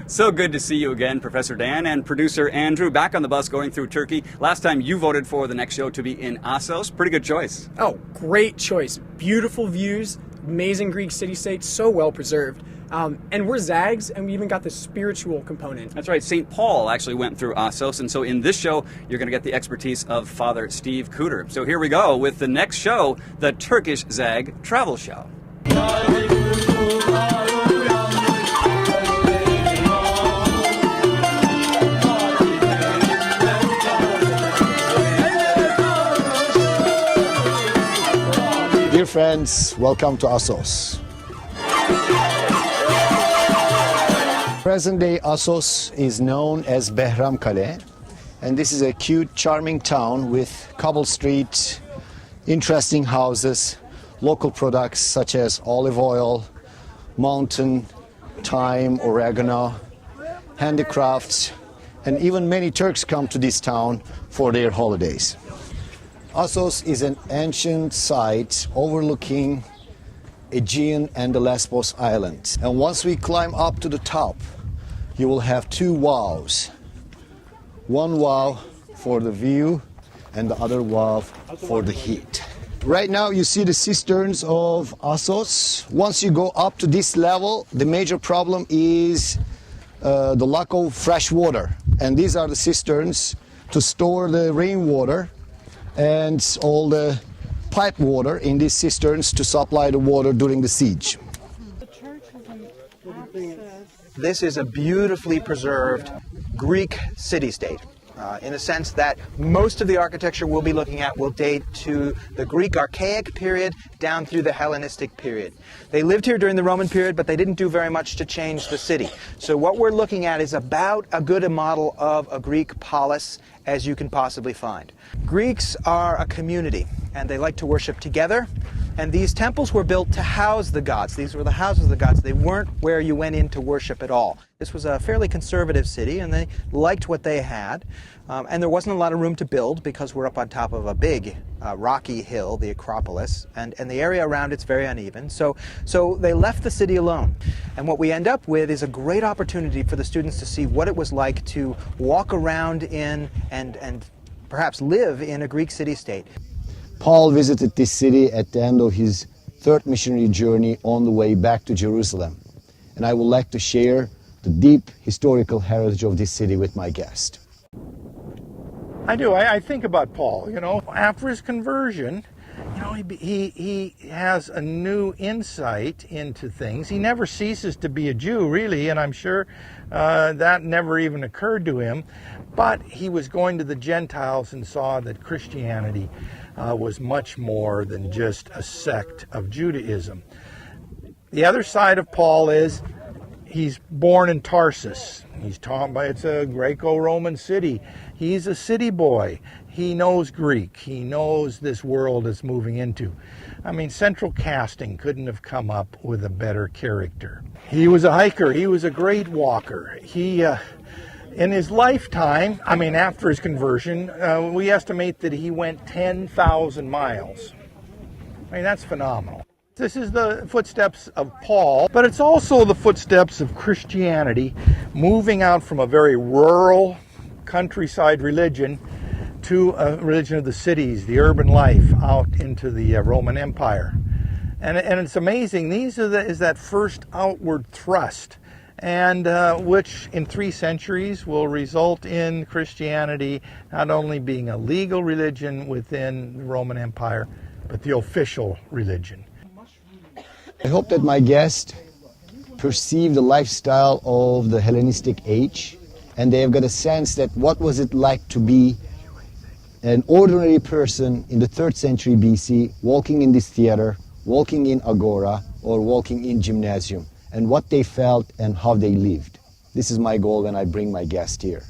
So good to see you again, Professor Dan and producer Andrew, back on the bus going through Turkey. Last time you voted for the next show to be in Assos. Pretty good choice. Oh, great choice. Beautiful views, amazing Greek city-state, so well preserved. And we're Zags, and we even got the spiritual component. That's right. St. Paul actually went through Assos, and so in this show, you're going to get the expertise of Father Steve Cooter. So here we go with the next show, the Turkish Zag Travel Show. Dear friends, welcome to Assos. Present-day Assos is known as Behramkale, and this is a cute, charming town with cobble street, interesting houses, local products such as olive oil, mountain thyme, oregano, handicrafts, and even many Turks come to this town for their holidays. Assos is an ancient site overlooking Aegean and the Lesbos Island. And once we climb up to the top, you will have two wows. One wow for the view and the other wow for the heat. Right now you see the cisterns of Assos. Once you go up to this level, the major problem is the lack of fresh water. And these are the cisterns to store the rainwater and all the pipe water in these cisterns to supply the water during the siege. This is a beautifully preserved Greek city-state. In the sense that most of the architecture we'll be looking at will date to the Greek Archaic period down through the Hellenistic period. They lived here during the Roman period, but they didn't do very much to change the city. So what we're looking at is about as good a model of a Greek polis as you can possibly find. Greeks are a community, and they like to worship together. And these temples were built to house the gods. These were the houses of the gods. They weren't where you went in to worship at all. This was a fairly conservative city, and they liked what they had. And there wasn't a lot of room to build because we're up on top of a big rocky hill, the Acropolis, and the area around it's very uneven. So they left the city alone. And what we end up with is a great opportunity for the students to see what it was like to walk around in and perhaps live in a Greek city-state. Paul visited this city at the end of his third missionary journey on the way back to Jerusalem. And I would like to share the deep historical heritage of this city with my guest. I do. I think about Paul, after his conversion, he has a new insight into things. He never ceases to be a Jew, really, and I'm sure that never even occurred to him. But he was going to the Gentiles and saw that Christianity was much more than just a sect of Judaism. The other side of Paul is he's born in Tarsus. He's taught by, it's a Greco-Roman city. He's a city boy. He knows Greek. He knows this world is moving into. I mean, central casting couldn't have come up with a better character. He was a hiker. He was a great walker. In his lifetime, after his conversion, we estimate that he went 10,000 miles. That's phenomenal. This is the footsteps of Paul, but it's also the footsteps of Christianity moving out from a very rural countryside religion to a religion of the cities, the urban life out into the Roman Empire. And it's amazing. Is that first outward thrust, and which in 3 centuries will result in Christianity not only being a legal religion within the Roman Empire, but the official religion. I hope that my guest perceived the lifestyle of the Hellenistic age, and they have got a sense that what was it like to be an ordinary person in the 3rd century BC, walking in this theater, walking in agora, or walking in gymnasium, and what they felt and how they lived. This is my goal when I bring my guest here.